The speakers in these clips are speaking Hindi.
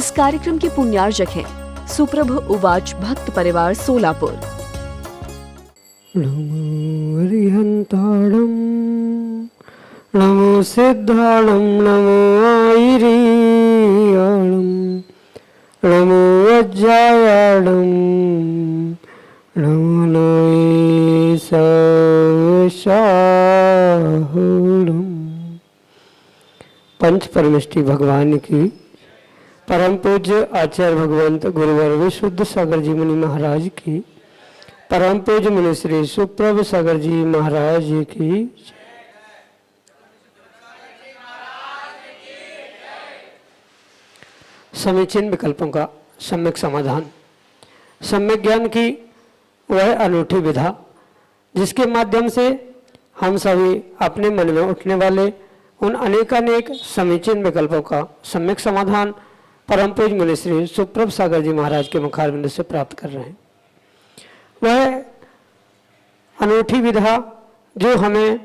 इस कार्यक्रम के पुण्यार्जक हैं सुप्रभ उवाच भक्त परिवार सोलापुर। नमो अरिहंताणं नमो सिद्धाणं नमो आयिरीयाणं नमो अज्जायाणं नमो नयसाहुणं। पंच परमेष्टि भगवान की परम पूज्य आचार्य भगवंत गुरुवर विशुद्ध सागर जी मुनि महाराज की, परम पूज्य मुनि श्री सुप्रभ सागर जी महाराज जी की। समीचीन विकल्पों का सम्यक समाधान। सम्यक ज्ञान की वह अनूठी विधा जिसके माध्यम से हम सभी अपने मन में उठने वाले उन अनेकानेक समीचीन विकल्पों का सम्यक समाधान परम पूज्य मुनि श्री सुप्रभ सागर जी महाराज के मुखारबिंद से प्राप्त कर रहे हैं। वह अनूठी विधा जो हमें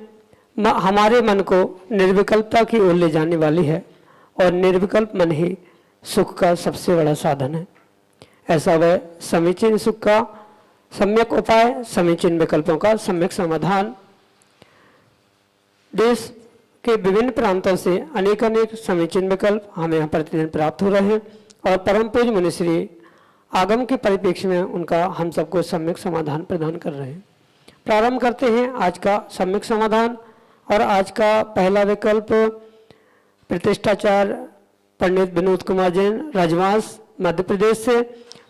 हमारे मन को निर्विकल्पता की ओर ले जाने वाली है और निर्विकल्प मन ही सुख का सबसे बड़ा साधन है। ऐसा वह समीचीन सुख का सम्यक उपाय, समीचीन विकल्पों का सम्यक समाधान। देश के विभिन्न प्रांतों से अनेक समीचीन विकल्प हमें यहाँ प्रतिदिन प्राप्त हो रहे हैं और परम पूज्य मुनि श्री आगम के परिप्रेक्ष्य में उनका हम सबको सम्यक समाधान प्रदान कर रहे हैं। प्रारंभ करते हैं आज का सम्यक समाधान। और आज का पहला विकल्प प्रतिष्ठाचार्य पंडित विनोद कुमार जैन, राजवास, मध्य प्रदेश से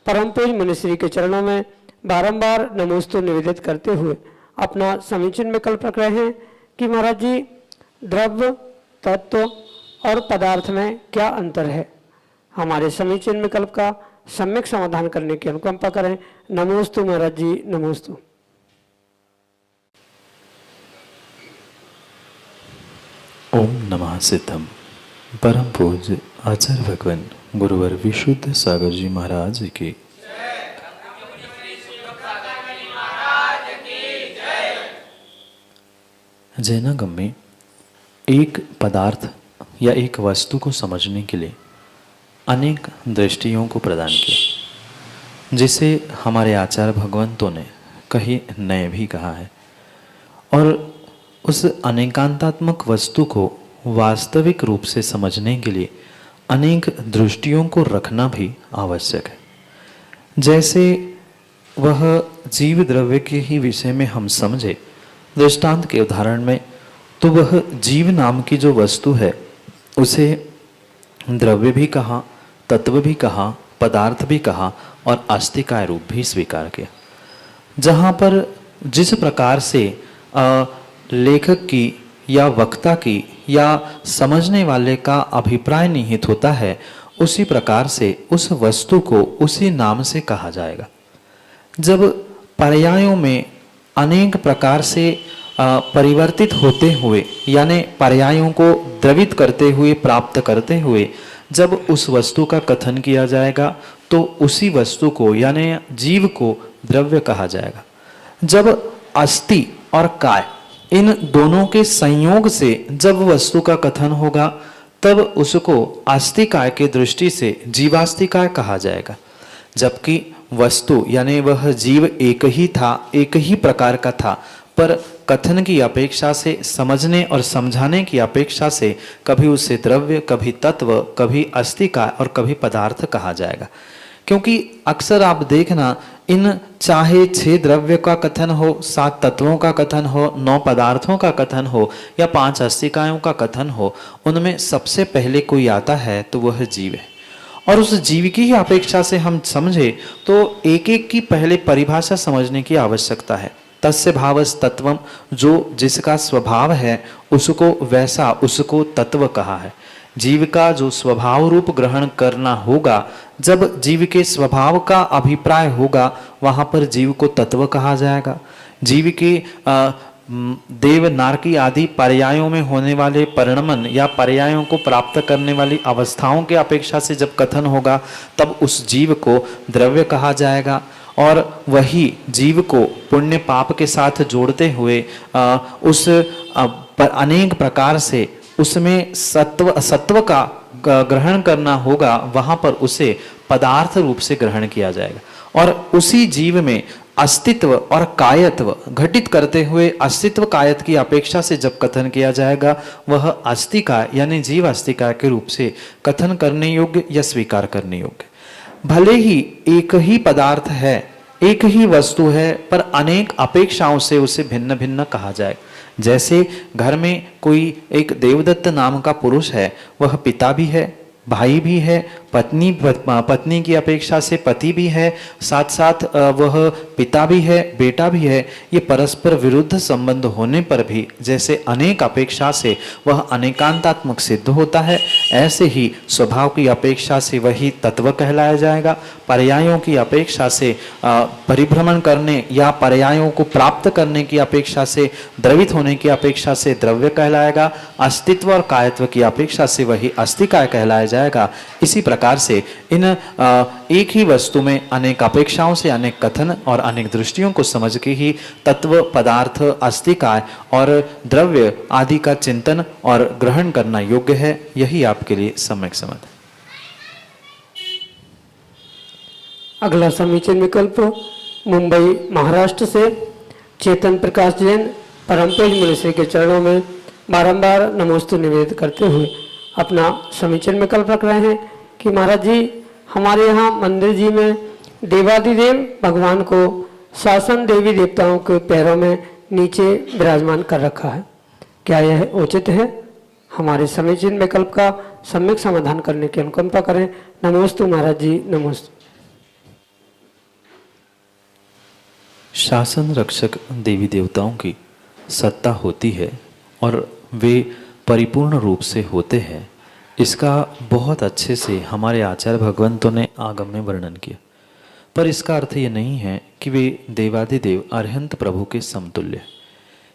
परम पूज्य मुनि श्री के चरणों में बारंबार नमोस्तु निवेदित करते हुए अपना समीचीन विकल्प रख रहे हैं कि महाराज जी, द्रव्य, तत्व और पदार्थ में क्या अंतर है। हमारे समीचीन विकल्प का सम्यक समाधान करने की अनुकंपा करें। नमोस्तु महाराज जी, नमोस्तु। ओम नमः सिद्धम। परम पूज्य आचार्य भगवान गुरुवर विशुद्ध सागर जी महाराज की। जैनागम में एक पदार्थ या एक वस्तु को समझने के लिए अनेक दृष्टियों को प्रदान किया, जिसे हमारे आचार्य भगवंतों ने कहीं नए भी कहा है। और उस अनेकांतात्मक वस्तु को वास्तविक रूप से समझने के लिए अनेक दृष्टियों को रखना भी आवश्यक है। जैसे वह जीव द्रव्य के ही विषय में हम समझे दृष्टांत के उदाहरण में, तो वह जीव नाम की जो वस्तु है उसे द्रव्य भी कहा, तत्व भी कहा, पदार्थ भी कहा और आस्तिकाय रूप भी स्वीकार किया। जहाँ पर जिस प्रकार से लेखक की या वक्ता की या समझने वाले का अभिप्राय निहित होता है, उसी प्रकार से उस वस्तु को उसी नाम से कहा जाएगा। जब पर्यायों में अनेक प्रकार से परिवर्तित होते हुए, यानी पर्यायों को द्रवित करते हुए, प्राप्त करते हुए जब उस वस्तु का कथन किया जाएगा, तो उसी वस्तु को यानी जीव को द्रव्य कहा जाएगा। जब अस्थि और काय इन दोनों के संयोग से जब वस्तु का कथन होगा, तब उसको आस्तिकाय के दृष्टि से जीवास्तिकाय कहा जाएगा। जबकि वस्तु यानी वह जीव एक ही था, एक ही प्रकार का था, पर कथन की अपेक्षा से, समझने और समझाने की अपेक्षा से कभी उसे द्रव्य, कभी तत्व, कभी अस्तिकाय और कभी पदार्थ कहा जाएगा। क्योंकि अक्सर आप देखना, इन चाहे 6 द्रव्य का कथन हो, 7 तत्वों का कथन हो, 9 पदार्थों का कथन हो या 5 अस्तिकायों का कथन हो, उनमें सबसे पहले कोई आता है तो वह जीव है। और उस जीव की ही अपेक्षा से हम समझे तो एक एक की पहले परिभाषा समझने की आवश्यकता है। तस्य भावस तत्वम, जो जिसका स्वभाव है उसको वैसा, उसको तत्व कहा है। जीव का जो स्वभाव रूप ग्रहण करना होगा, जब जीव के स्वभाव का अभिप्राय होगा, वहाँ पर जीव को तत्व कहा जाएगा। जीव के देव, नारकी आदि पर्यायों में होने वाले परिणमन या पर्यायों को प्राप्त करने वाली अवस्थाओं के अपेक्षा से जब कथन होगा, तब उस जीव को द्रव्य कहा जाएगा। और वही जीव को पुण्य पाप के साथ जोड़ते हुए अनेक प्रकार से उसमें सत्व का ग्रहण करना होगा वहां पर उसे पदार्थ रूप से ग्रहण किया जाएगा और उसी जीव में अस्तित्व और कायत्व घटित करते हुए अस्तित्व कायत की अपेक्षा से जब कथन किया जाएगा वह अस्तिकाय यानी जीव अस्तिकाय के रूप से कथन करने योग्य या स्वीकार करने योग्य। भले ही एक ही पदार्थ है, एक ही वस्तु है, पर अनेक अपेक्षाओं से उसे भिन्न भिन्न कहा जाए। जैसे घर में कोई एक देवदत्त नाम का पुरुष है, वह पिता भी है, भाई भी है, पत्नी की अपेक्षा से पति भी है, साथ साथ वह पिता भी है, बेटा भी है। ये परस्पर विरुद्ध संबंध होने पर भी जैसे अनेक अपेक्षा से वह अनेकांतात्मक सिद्ध होता है, ऐसे ही स्वभाव की अपेक्षा से वही तत्व कहलाया जाएगा। पर्यायों की अपेक्षा से परिभ्रमण करने या पर्यायों को प्राप्त करने की अपेक्षा से, द्रवित होने की अपेक्षा से द्रव्य कहलाएगा। अस्तित्व और कायत्व की अपेक्षा से वही अस्तिकाय कहलाया जाएगा। इसी प्रकार से इन एक ही वस्तु में अनेक अपेक्षाओं से अनेक कथन और अनेक दृष्टियों को समझ के ही तत्व, पदार्थ, अस्तिकाय और द्रव्य आदि का चिंतन और ग्रहण करना योग्य है। यही आपके लिए सम्यक समझ है। अगला समीचीन विकल्प मुंबई महाराष्ट्र से चेतन प्रकाश जैन परम पूज्य मुनिश्री के चरणों में बारंबार नमोस्तु निवेदित करते हुए अपना समीचीन विकल्प रख रहे हैं कि महाराज जी, हमारे यहाँ मंदिर जी में देवादिदेव भगवान को शासन देवी देवताओं के पैरों में नीचे विराजमान कर रखा है, क्या यह उचित है? हमारे समीचीन विकल्प का सम्यक समाधान करने की अनुकंपा करें। नमोस्तु महाराज जी, नमोस्तु। शासन रक्षक देवी देवताओं की सत्ता होती है और वे परिपूर्ण रूप से होते हैं, इसका बहुत अच्छे से हमारे आचार्य भगवंतों ने आगम में वर्णन किया। पर इसका अर्थ ये नहीं है कि वे देवादिदेव अरहंत प्रभु के समतुल्य।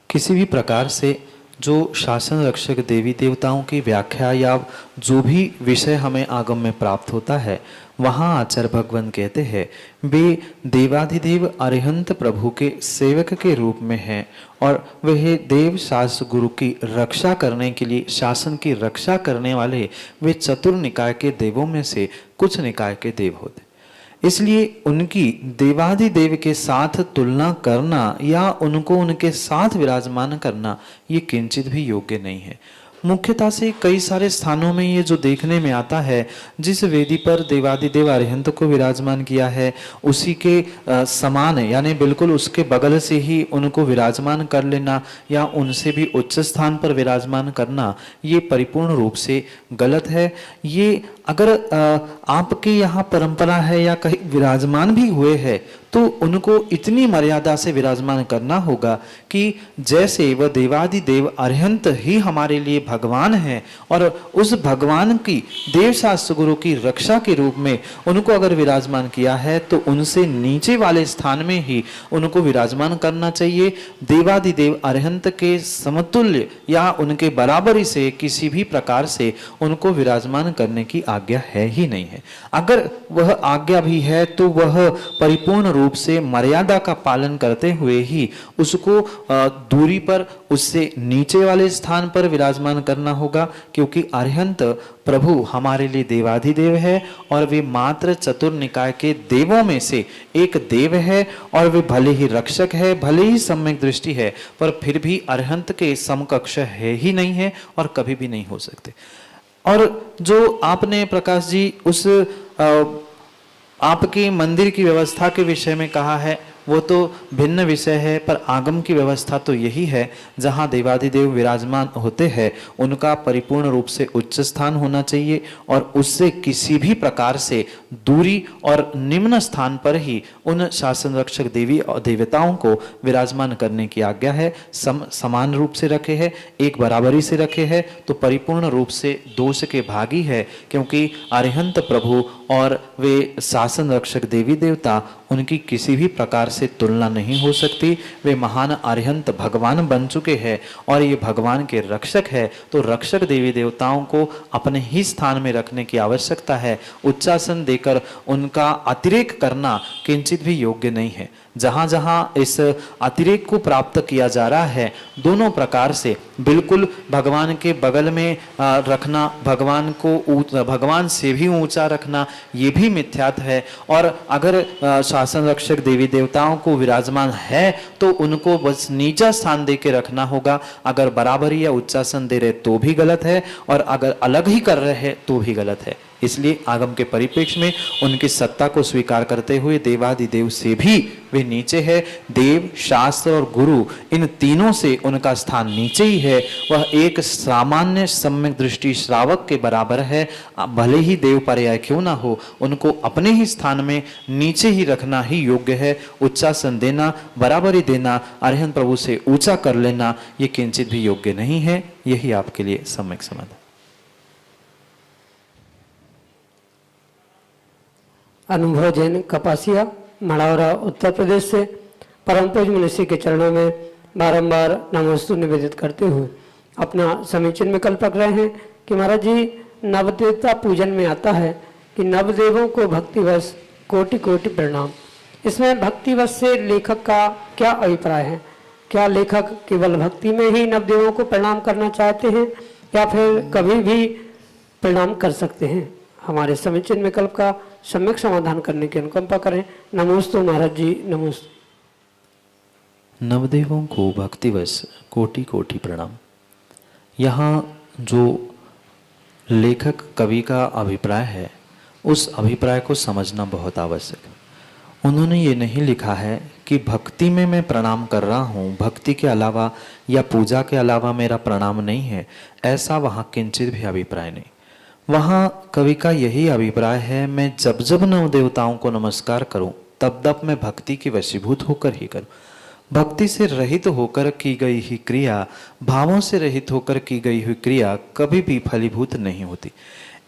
किसी भी प्रकार से जो शासन रक्षक देवी देवताओं की व्याख्या या जो भी विषय हमें आगम में प्राप्त होता है, वहाँ आचार्य भगवान कहते हैं वे देवाधिदेव अरिहंत प्रभु के सेवक के रूप में हैं और वह देव शास्त्र गुरु की रक्षा करने के लिए शासन की रक्षा करने वाले वे चतुर निकाय के देवों में से कुछ निकाय के देव होते। इसलिए उनकी देवाधिदेव के साथ तुलना करना या उनको उनके साथ विराजमान करना ये किंचित भी योग्य नहीं है। मुख्यतः से कई सारे स्थानों में ये जो देखने में आता है, जिस वेदी पर देवादिदेव अरिहंत को विराजमान किया है उसी के समान यानी बिल्कुल उसके बगल से ही उनको विराजमान कर लेना या उनसे भी उच्च स्थान पर विराजमान करना, ये परिपूर्ण रूप से गलत है। ये अगर आपके यहाँ परंपरा है या कहीं विराजमान भी हुए हैं तो उनको इतनी मर्यादा से विराजमान करना होगा कि जैसे वह देवादिदेव अरिहंत ही हमारे लिए भगवान है और उस भगवान की देव शास्त्र गुरु की रक्षा के रूप में उनको अगर विराजमान किया है तो उनसे नीचे वाले स्थान में ही उनको विराजमान करना चाहिए। देवादिदेव अरिहंत के समतुल्य या उनके बराबरी से किसी भी प्रकार से उनको विराजमान करने की आज्ञा है ही नहीं है। अगर वह आज्ञा भी है तो वह परिपूर्ण रूप से मर्यादा का पालन करते हुए ही उसको दूरी पर उससे नीचे वाले स्थान पर विराजमान करना होगा, क्योंकि अरिहंत प्रभु हमारे लिए देवाधिदेव है और वे मात्र चतुर निकाय के देवों में से एक देव है और वे भले ही रक्षक है, भले ही सम्यक दृष्टि है, पर फिर भी अरिहंत के समकक्ष है ही नहीं है और कभी भी नहीं हो सकते। और जो आपने प्रकाश जी उस आपकी मंदिर की व्यवस्था के विषय में कहा है वो तो भिन्न विषय है, पर आगम की व्यवस्था तो यही है जहाँ देवादिदेव विराजमान होते हैं उनका परिपूर्ण रूप से उच्च स्थान होना चाहिए और उससे किसी भी प्रकार से दूरी और निम्न स्थान पर ही उन शासन रक्षक देवी और देवताओं को विराजमान करने की आज्ञा है। समान रूप से रखे हैं, एक बराबरी से रखे हैं तो परिपूर्ण रूप से दोष के भागी है, क्योंकि अरिहंत प्रभु और वे शासन रक्षक देवी देवता उनकी किसी भी प्रकार से तुलना नहीं हो सकती। वे महान अरिहंत भगवान बन चुके हैं और ये भगवान के रक्षक है, तो रक्षक देवी देवताओं को अपने ही स्थान में रखने की आवश्यकता है। उच्चासन देकर उनका अतिरेक करना किंचित भी योग्य नहीं है। जहाँ जहाँ इस अतिरेक को प्राप्त किया जा रहा है, दोनों प्रकार से बिल्कुल भगवान के बगल में रखना, भगवान से भी ऊंचा रखना, ये भी मिथ्यात्व है। और अगर शासन रक्षक देवी देवताओं को विराजमान है तो उनको बस नीचा स्थान दे के रखना होगा। अगर बराबरी या उच्चासन दे रहे तो भी गलत है, और अगर अलग ही कर रहे हैं तो भी गलत है। इसलिए आगम के परिप्रेक्ष्य में उनकी सत्ता को स्वीकार करते हुए देवादिदेव से भी वे नीचे है। देव, शास्त्र और गुरु, इन तीनों से उनका स्थान नीचे ही है। वह एक सामान्य सम्यक दृष्टि श्रावक के बराबर है। भले ही देव पर्याय क्यों ना हो, उनको अपने ही स्थान में नीचे ही रखना ही योग्य है। उच्चासन देना, बराबरी देना, अरिहंत प्रभु से ऊंचा कर लेना, ये किंचित भी योग्य नहीं है। यही आपके लिए सम्यक समाधान। अनुभव जैन कपासिया मढ़ौरा उत्तर प्रदेश से परम पूज्य मुनिषि के चरणों में बारंबार नमोस्तु निवेदित करते हुए अपना समीचीन विकल्प रख रहे हैं कि महाराज जी, नवदेवता पूजन में आता है कि नवदेवों को भक्तिवश कोटि कोटि प्रणाम। इसमें भक्तिवश से लेखक का क्या अभिप्राय है? क्या लेखक केवल भक्ति में ही नवदेवों को प्रणाम करना चाहते हैं या फिर कभी भी प्रणाम कर सकते हैं? हमारे समीचीन विकल्प का सम्यक समाधान करने की अनुकंपा करें। नमोस्तु महाराज जी, नमोस्तु। नवदेवों को भक्तिवश कोटि कोटि प्रणाम। यहाँ जो लेखक कवि का अभिप्राय है, उस अभिप्राय को समझना बहुत आवश्यक है। उन्होंने ये नहीं लिखा है कि भक्ति में मैं प्रणाम कर रहा हूँ, भक्ति के अलावा या पूजा के अलावा मेरा प्रणाम नहीं है, ऐसा वहाँ किंचित भी अभिप्राय नहीं। वहाँ कवि का यही अभिप्राय है, मैं जब जब नव देवताओं को नमस्कार करूं तब तब मैं भक्ति की वशीभूत होकर ही करूं। भक्ति से रहित होकर की गई ही क्रिया, भावों से रहित होकर की गई हुई क्रिया कभी भी फलीभूत नहीं होती।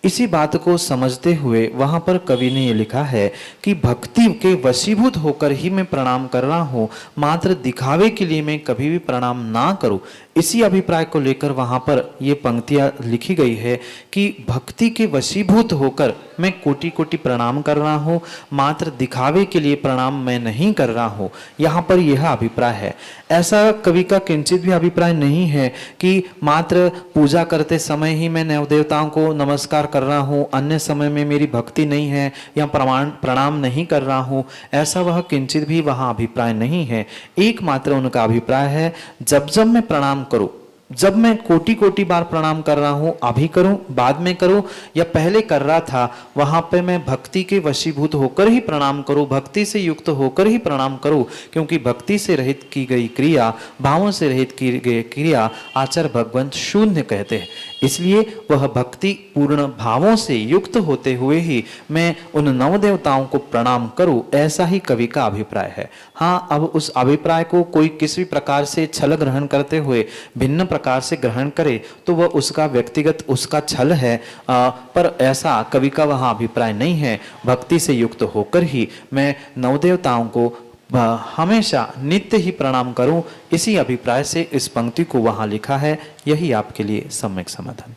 इसी बात को समझते हुए वहाँ पर कवि ने ये लिखा है कि भक्ति के वशीभूत होकर ही मैं प्रणाम कर रहा हूँ, मात्र दिखावे के लिए मैं कभी भी प्रणाम ना करूँ। इसी अभिप्राय को लेकर वहाँ पर ये पंक्तियाँ लिखी गई है कि भक्ति के वशीभूत होकर मैं कोटि कोटि प्रणाम कर रहा हूँ, मात्र दिखावे के लिए प्रणाम मैं नहीं कर रहा हूँ। यहाँ पर यह अभिप्राय है। ऐसा कवि का किंचित भी अभिप्राय नहीं है कि मात्र पूजा करते समय ही मैं नवदेवताओं को नमस्कार कर रहा हूँ, अन्य समय में मेरी भक्ति नहीं है या प्रणाम नहीं कर रहा हूँ। ऐसा वह किंचित भी वहाँ अभिप्राय नहीं है। एकमात्र उनका अभिप्राय है, जब जब मैं प्रणाम करूं, जब मैं कोटि कोटि बार प्रणाम कर रहा हूं, अभी करूं, बाद में करूं या पहले कर रहा था, वहां पे मैं भक्ति के वशीभूत होकर ही प्रणाम करूं, भक्ति से युक्त होकर ही प्रणाम करूं। क्योंकि भक्ति से रहित की गई क्रिया, भावों से रहित की गई क्रिया आचार्य भगवंत शून्य कहते हैं। इसलिए वह भक्ति पूर्ण भावों से युक्त होते हुए ही मैं उन नव देवताओं को प्रणाम करूं, ऐसा ही कवि का अभिप्राय है। हाँ, अब उस अभिप्राय को कोई किसी प्रकार से छल ग्रहण करते हुए भिन्न प्रकार से ग्रहण करे तो वह उसका व्यक्तिगत उसका छल है, पर ऐसा कवि का वहाँ अभिप्राय नहीं है। भक्ति से युक्त होकर ही मैं नवदेवताओं को हमेशा नित्य ही प्रणाम करूं, इसी अभिप्राय से इस पंक्ति को वहां लिखा है। यही आपके लिए सम्यक समाधान।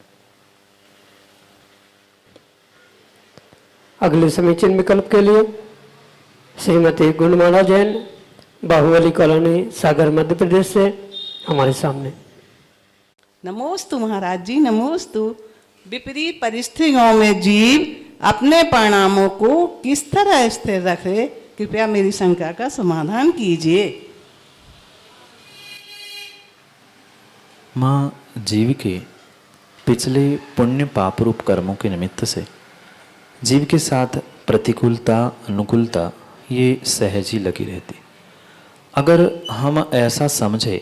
अगले समीचीन विकल्प के लिए श्रीमती गुणमाला जैन, बाहुबली कॉलोनी, सागर, मध्य प्रदेश से हमारे सामने। नमोस्तु महाराज जी, नमोस्तु। विपरीत परिस्थितियों में जीव अपने परिणामों को किस तरह स्थिर रखे, कृपया मेरी शंका का समाधान कीजिए। माँ, जीव के पिछले पुण्य पाप रूप कर्मों के निमित्त से जीव के साथ प्रतिकूलता अनुकूलता ये सहज ही लगी रहती। अगर हम ऐसा समझे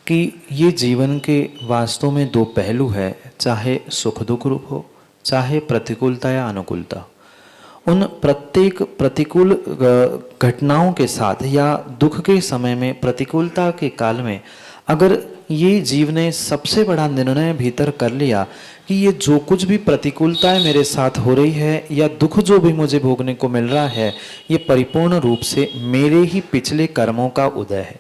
कि ये जीवन के वास्तव में दो पहलू है, चाहे सुख दुख रूप हो, चाहे प्रतिकूलता या अनुकूलता, उन प्रत्येक प्रतिकूल घटनाओं के साथ या दुख के समय में, प्रतिकूलता के काल में अगर ये जीव ने सबसे बड़ा निर्णय भीतर कर लिया कि ये जो कुछ भी प्रतिकूलताएं मेरे साथ हो रही है या दुख जो भी मुझे भोगने को मिल रहा है, ये परिपूर्ण रूप से मेरे ही पिछले कर्मों का उदय है,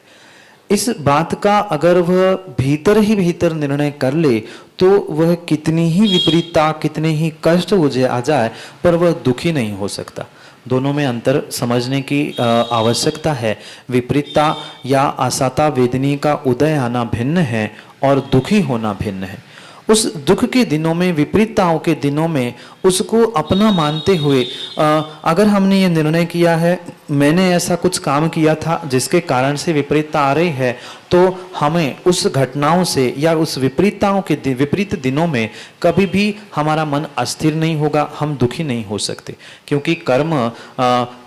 इस बात का अगर वह भीतर ही भीतर निर्णय कर ले तो वह कितनी ही विपरीतता, कितने ही कष्ट मुझे आ जाए, पर वह दुखी नहीं हो सकता। दोनों में अंतर समझने की आवश्यकता है। विपरीतता या आसाता वेदनी का उदय आना भिन्न है और दुखी होना भिन्न है। उस दुख के दिनों में, विपरीतताओं के दिनों में उसको अपना मानते हुए अगर हमने ये निर्णय किया है मैंने ऐसा कुछ काम किया था जिसके कारण से विपरीतता आ रही है, तो हमें उस घटनाओं से या उस विपरीतताओं के विपरीत दिनों में कभी भी हमारा मन अस्थिर नहीं होगा, हम दुखी नहीं हो सकते। क्योंकि कर्म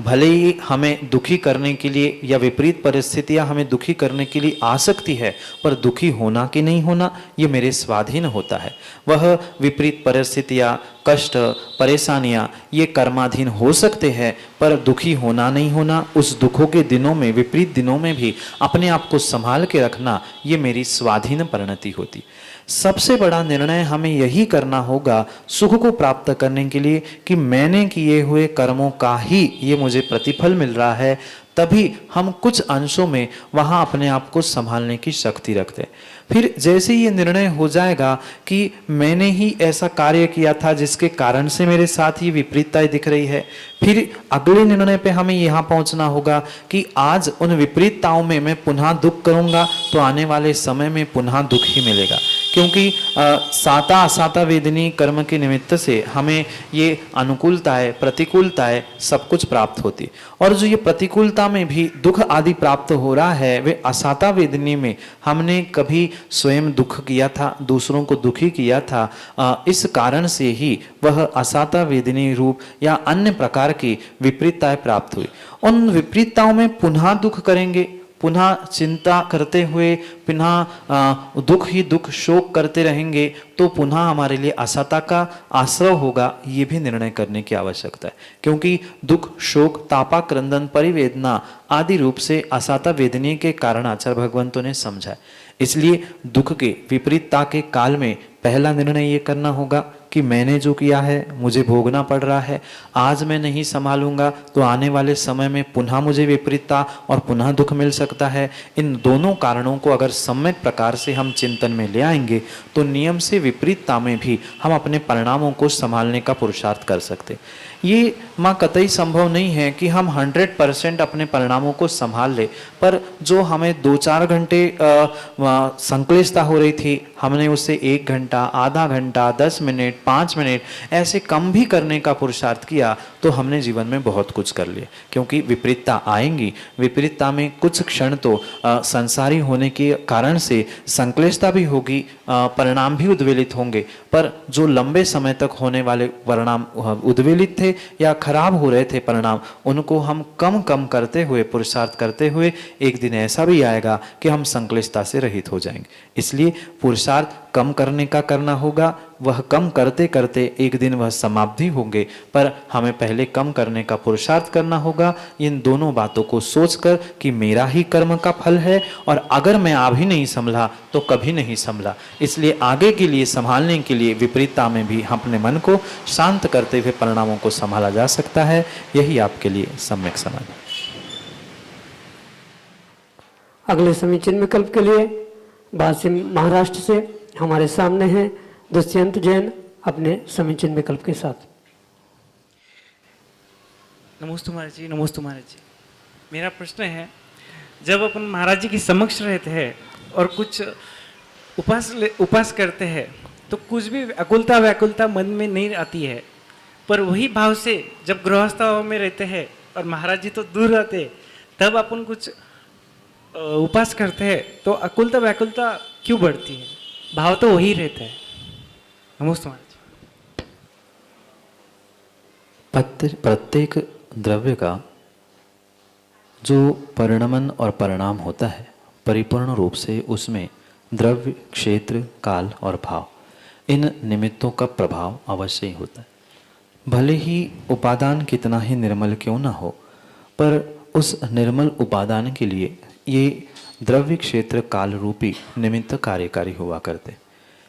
भले ही हमें दुखी करने के लिए या विपरीत परिस्थितियां हमें दुखी करने के लिए आ सकती है, पर दुखी होना कि नहीं होना ये मेरे स्वाधीन होता है। वह विपरीत परिस्थितियां, कष्ट, परेशानियां ये कर्माधीन हो सकते हैं, पर दुखी होना नहीं होना, उस दुखों के दिनों में, विपरीत दिनों में भी अपने आप को संभाल के रखना ये मेरी स्वाधीन परिणति होती। सबसे बड़ा निर्णय हमें यही करना होगा सुख को प्राप्त करने के लिए कि मैंने किए हुए कर्मों का ही ये मुझे प्रतिफल मिल रहा है, तभी हम कुछ अंशों में वहाँ अपने आप को संभालने की शक्ति रखते हैं। फिर जैसे ये निर्णय हो जाएगा कि मैंने ही ऐसा कार्य किया था जिसके कारण से मेरे साथ ही विपरीतताएं दिख रही है, फिर अगले निर्णय पे हमें यहाँ पहुँचना होगा कि आज उन विपरीतताओं में मैं पुनः दुख करूँगा तो आने वाले समय में पुनः दुख ही मिलेगा। क्योंकि साता असाता वेदनी कर्म के निमित्त से हमें ये अनुकूलताएं, प्रतिकूलताएं सब कुछ प्राप्त होती, और जो ये प्रतिकूलता में भी दुख आदि प्राप्त हो रहा है वे असाता वेदनी में हमने कभी स्वयं दुख किया था, दूसरों को दुखी किया था, इस कारण से ही वह असाता वेदनी रूप या अन्य प्रकार की विपरीतताएं प्राप्त हुई। उन विपरीतताओं में पुनः दुख करेंगे, पुनः चिंता करते हुए पुनः दुख ही दुख शोक करते रहेंगे तो पुनः हमारे लिए असता का आश्रय होगा, ये भी निर्णय करने की आवश्यकता है। क्योंकि दुख, शोक, तापा, क्रंदन, परिवेदना आदि रूप से असता वेदनी के कारण आचार्य भगवंतों ने समझा है। इसलिए दुख के विपरीतता के काल में पहला निर्णय ये करना होगा कि मैंने जो किया है मुझे भोगना पड़ रहा है, आज मैं नहीं संभालूंगा तो आने वाले समय में पुनः मुझे विपरीतता और पुनः दुख मिल सकता है। इन दोनों कारणों को अगर सम्यक प्रकार से हम चिंतन में ले आएंगे तो नियम से विपरीतता में भी हम अपने परिणामों को संभालने का पुरुषार्थ कर सकते। ये माँ कतई संभव नहीं है कि हम 100% अपने परिणामों को संभाल ले, पर जो हमें 2-4 घंटे संक्लिष्टता हो रही थी हमने उससे 1 घंटा, आधा घंटा, 10 मिनट, 5 मिनट ऐसे कम भी करने का पुरुषार्थ किया तो हमने जीवन में बहुत कुछ कर लिया। क्योंकि विपरीतता आएंगी, विपरीतता में कुछ क्षण तो संसारी होने के कारण से संक्लिष्टता भी होगी, परिणाम भी उद्वेलित होंगे, पर जो लंबे समय तक होने वाले परिणाम उद्वेलित थे या खराब हो रहे थे परिणाम, उनको हम कम कम करते हुए, पुरुषार्थ करते हुए एक दिन ऐसा भी आएगा कि हम संक्लिष्टता से रहित हो जाएंगे। इसलिए पुरुषार्थ कम करने का करना होगा, वह कम करते करते एक दिन वह समाप्ति होंगे, पर हमें पहले कम करने का पुरुषार्थ करना होगा। इन दोनों बातों को सोचकर कि मेरा ही कर्म का फल है और अगर मैं अभी नहीं संभला तो कभी नहीं संभला, इसलिए आगे के लिए संभालने के लिए विपरीतता में भी अपने मन को शांत करते हुए परिणामों को संभाला जा सकता है। यही आपके लिए सम्यक समाधान। अगले समीचीन विकल्प के लिए वासिम महाराष्ट्र से हमारे सामने हैं दुष्यंत जैन अपने समीचीन विकल्प के साथ। नमोस्तु महाराज जी, नमोस्तु महाराज जी। मेरा प्रश्न है, जब अपन महाराज जी के समक्ष रहते हैं और कुछ उपास करते हैं तो कुछ भी अकुलता व्याकुलता मन में नहीं आती है, पर वही भाव से जब गृहस्थाओं में रहते हैं और महाराज जी तो दूर रहते हैं, तब अपन कुछ उपास करते हैं तो अकुलता व्याकुलता क्यों बढ़ती है? भाव तो वही रहता है। नमस्ते महाराज। प्रत्येक द्रव्य का जो परिणमन और परिणाम होता है, परिपूर्ण रूप से उसमें द्रव्य, क्षेत्र, काल और भाव, इन निमित्तों का प्रभाव अवश्य ही होता है। भले ही उपादान कितना ही निर्मल क्यों ना हो, पर उस निर्मल उपादान के लिए ये द्रव्य, क्षेत्र, काल रूपी निमित्त कार्यकारी हुआ करते।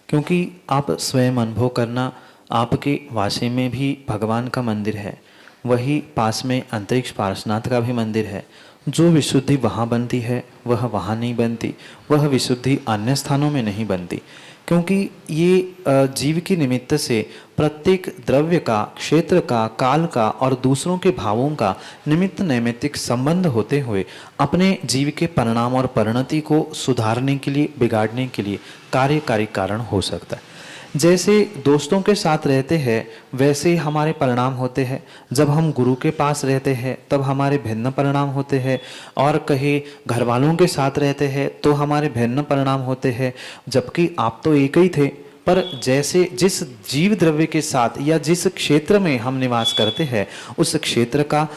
क्योंकि आप स्वयं अनुभव करना, आपके वासी में भी भगवान का मंदिर है, वही पास में अंतरिक्ष पार्श्वनाथ का भी मंदिर है। जो विशुद्धि वहाँ बनती है वह वहाँ नहीं बनती, वह विशुद्धि अन्य स्थानों में नहीं बनती। क्योंकि ये जीव के निमित्त से प्रत्येक द्रव्य का, क्षेत्र का, काल का और दूसरों के भावों का निमित्त नैमित्तिक संबंध होते हुए अपने जीव के परिणाम और परिणति को सुधारने के लिए, बिगाड़ने के लिए कार्यकारी कारण हो सकता है। जैसे दोस्तों के साथ रहते हैं वैसे ही हमारे परिणाम होते हैं। जब हम गुरु के पास रहते हैं तब हमारे भिन्न परिणाम होते हैं, और कहीं घर वालों के साथ रहते हैं तो हमारे भिन्न परिणाम होते हैं, जबकि आप तो एक ही थे। पर जैसे जिस जीव द्रव्य के साथ या जिस क्षेत्र में हम निवास करते हैं उस क्षेत्र का,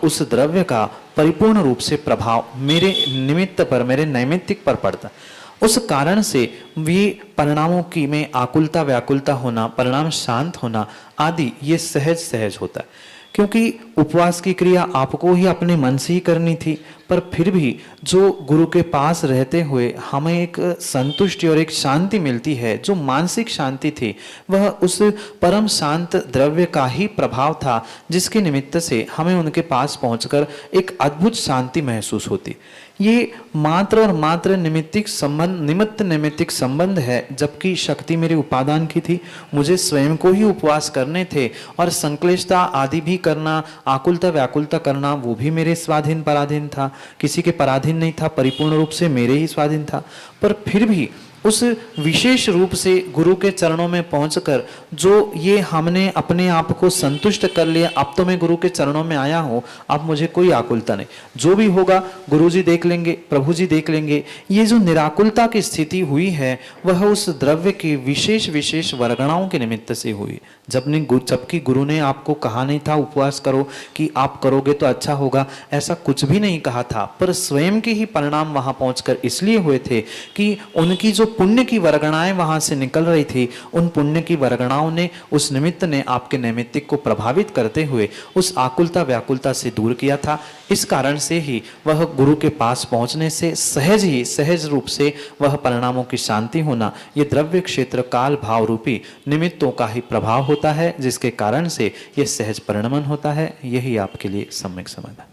उस द्रव्य का परिपूर्ण रूप से प्रभाव मेरे निमित्त पर, मेरे नैमित्तिक पर पड़ता है। उस कारण से वे परिणामों की में आकुलता, व्याकुलता होना, परिणाम शांत होना आदि ये सहज सहज होता है। क्योंकि उपवास की क्रिया आपको ही अपने मन से ही करनी थी, पर फिर भी जो गुरु के पास रहते हुए हमें एक संतुष्टि और एक शांति मिलती है, जो मानसिक शांति थी, वह उस परम शांत द्रव्य का ही प्रभाव था, जिसके निमित्त से हमें उनके पास पहुंचकर एक अद्भुत शांति महसूस होती। ये मात्र और मात्र निमित्त नैमित्तिक संबंध है, जबकि शक्ति मेरे उपादान की थी। मुझे स्वयं को ही उपवास करने थे और संक्लिष्टता आदि भी करना, आकुलता व्याकुलता करना, वो भी मेरे स्वाधीन पराधीन था, किसी के पराधीन नहीं था, परिपूर्ण रूप से मेरे ही स्वाधीन था। पर फिर भी उस विशेष रूप से गुरु के चरणों में पहुंचकर जो ये हमने अपने आप को संतुष्ट कर लिया, अब तो मैं गुरु के चरणों में आया हूँ, अब मुझे कोई आकुलता नहीं, जो भी होगा गुरु जी देख लेंगे, प्रभु जी देख लेंगे। ये जो निराकुलता की स्थिति हुई है वह उस द्रव्य की विशेष विशेष वर्गणाओं के निमित्त से हुई। जबकि गुरु ने आपको कहा नहीं था उपवास करो कि आप करोगे तो अच्छा होगा, ऐसा कुछ भी नहीं कहा था, पर स्वयं के ही परिणाम वहां पहुंचकर इसलिए हुए थे कि उनकी जो पुण्य की वर्गणाएं वहां से निकल रही थी, उन पुण्य की वर्गणाओं ने, उस निमित्त ने आपके नैमित्तिक को प्रभावित करते हुए उस आकुलता व्याकुलता से दूर किया था। इस कारण से ही वह गुरु के पास पहुंचने से सहज रूप से वह परिणामों की शांति होना, ये द्रव्य क्षेत्र काल भाव रूपी निमित्तों का ही प्रभाव होता है, जिसके कारण से यह सहज परिणमन होता है। यही आपके लिए सम्यक समाधान।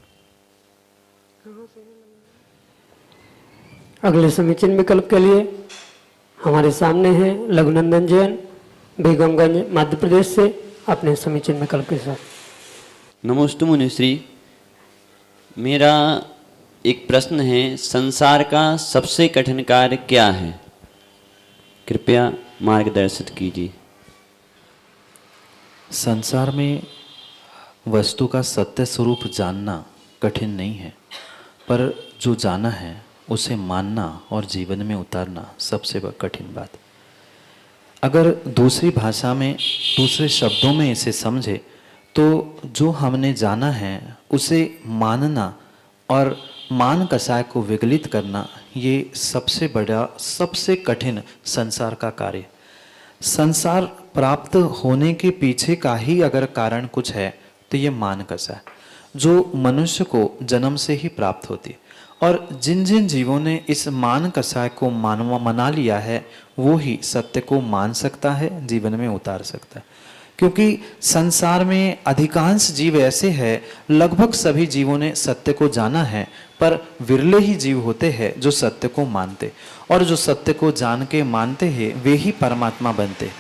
अगले समीचीन विकल्प के लिए हमारे सामने है लघुनंदन जैन, बेगमगंज मध्य प्रदेश से, अपने समीचीन विकल्प के साथ। नमोस्तु मुनिश्री, मेरा एक प्रश्न है, संसार का सबसे कठिन कार्य क्या है? कृपया मार्गदर्शित कीजिए। संसार में वस्तु का सत्य स्वरूप जानना कठिन नहीं है, पर जो जाना है उसे मानना और जीवन में उतारना सबसे कठिन बात। अगर दूसरी भाषा में, दूसरे शब्दों में इसे समझे तो जो हमने जाना है उसे मानना और मान कसाय को विगलित करना, ये सबसे बड़ा, सबसे कठिन संसार का कार्य। संसार प्राप्त होने के पीछे का ही अगर कारण कुछ है तो ये मान कसाय, जो मनुष्य को जन्म से ही प्राप्त होती है। और जिन जिन जीवों ने इस मान कसाय को मना लिया है वो ही सत्य को मान सकता है, जीवन में उतार सकता है। क्योंकि संसार में अधिकांश जीव ऐसे हैं, लगभग सभी जीवों ने सत्य को जाना है, पर विरले ही जीव होते हैं जो सत्य को मानते, और जो सत्य को जान के मानते हैं वे ही परमात्मा बनते।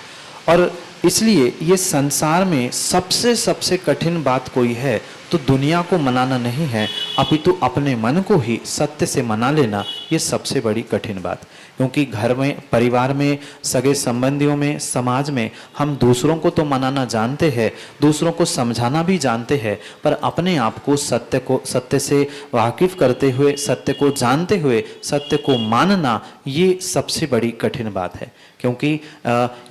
और इसलिए ये संसार में सबसे कठिन बात कोई है तो दुनिया को मनाना नहीं है, अपितु अपने मन को ही सत्य से मना लेना, ये सबसे बड़ी कठिन बात। क्योंकि घर में, परिवार में, सगे संबंधियों में, समाज में हम दूसरों को तो मनाना जानते हैं, दूसरों को समझाना भी जानते हैं, पर अपने आप को सत्य से वाकिफ करते हुए, सत्य को जानते हुए सत्य को मानना, ये सबसे बड़ी कठिन बात है। क्योंकि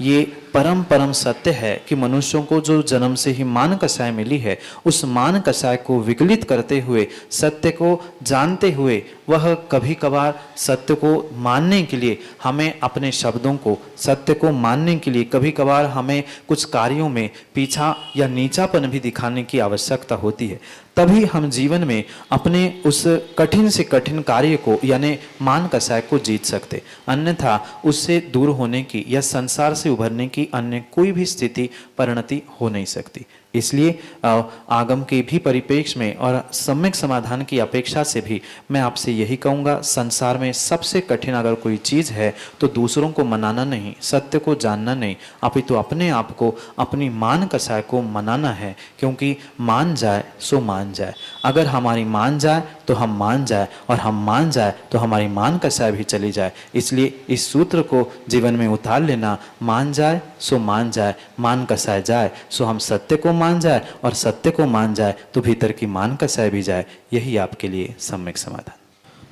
ये परम सत्य है कि मनुष्यों को जो जन्म से ही मान कसाय मिली है, उस मान कसाय को विकलित करते हुए, सत्य को जानते हुए, वह कभी कभार सत्य को मानने के लिए हमें अपने शब्दों को, सत्य को मानने के लिए कभी कभार हमें कुछ कार्यों में पीछा या नीचापन भी दिखाने की आवश्यकता होती है। तभी हम जीवन में अपने उस कठिन से कठिन कार्य को, यानी मान कसाय को जीत सकते। अन्यथा उससे दूर होने की या संसार से उभरने की अन्य कोई भी स्थिति, परिणति हो नहीं सकती। इसलिए आगम के भी परिप्रेक्ष्य में और सम्यक समाधान की अपेक्षा से भी मैं आपसे यही कहूँगा, संसार में सबसे कठिन अगर कोई चीज़ है तो दूसरों को मनाना नहीं, सत्य को जानना नहीं, अपितु अपने आप को, अपनी मान कसाय को मनाना है। क्योंकि मान जाए सो मान जाए, अगर हमारी मान जाए तो हम मान जाए, और हम मान जाए तो हमारी मान कसाय भी चली जाए। इसलिए इस सूत्र को जीवन में उतार लेना, मान जाए सो मान जाए, मान कसाय जाए सो हम सत्य को मान जाए, और सत्य को मान जाए तो भीतर की मान कसाय भी जाए। यही आपके लिए सम्यक समाधान।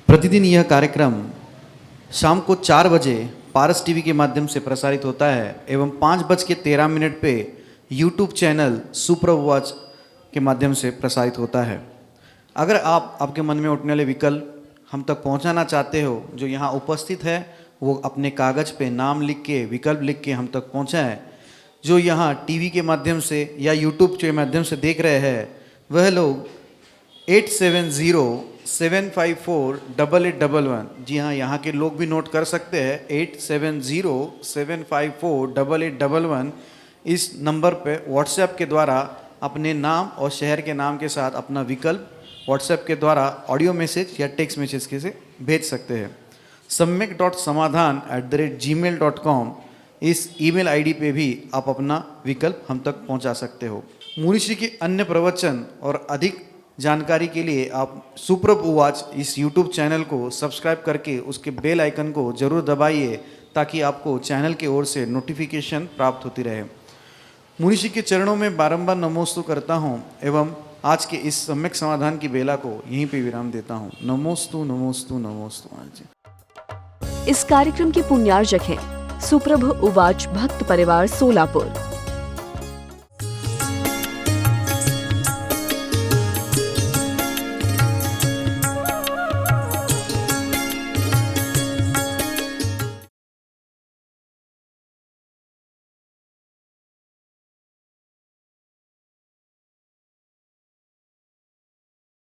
प्रतिदिन यह कार्यक्रम शाम को 4 बजे पारस टीवी के माध्यम से प्रसारित होता है एवं 5:13 पे यूट्यूब चैनल सुप्रभ उवाच के माध्यम से प्रसारित होता है। अगर आप आपके मन में उठने वाले विकल्प हम तक पहुंचाना चाहते हो, जो यहाँ उपस्थित है वो अपने कागज़ पे नाम लिख के, विकल्प लिख के हम तक पहुँचाएँ। जो यहाँ टीवी के माध्यम से या यूट्यूब के माध्यम से देख रहे हैं वह लोग 8707548811, जी हाँ, यहाँ के लोग भी नोट कर सकते हैं, 8707548811 इस नंबर पे व्हाट्सएप के द्वारा अपने नाम और शहर के नाम के साथ अपना विकल्प व्हाट्सएप के द्वारा ऑडियो मैसेज या टेक्स्ट मैसेज के से भेज सकते हैं। samyak.samadhan@gmail.com इस ईमेल आईडी पे भी आप अपना विकल्प हम तक पहुंचा सकते हो। मुनिषी के अन्य प्रवचन और अधिक जानकारी के लिए आप सुप्रभ उवाच इस यूट्यूब चैनल को सब्सक्राइब करके उसके बेल आइकन को जरूर दबाइए, ताकि आपको चैनल की ओर से नोटिफिकेशन प्राप्त होती रहे। मुनिषी के चरणों में बारंबार नमोस्तु करता हूँ एवं आज के इस सम्यक समाधान की बेला को यहीं पे विराम देता हूँ। नमोस्तु नमोस्तु नमोस्तु महाराज जी। इस कार्यक्रम के पुण्यार्जक हैं सुप्रभ उवाच भक्त परिवार सोलापुर।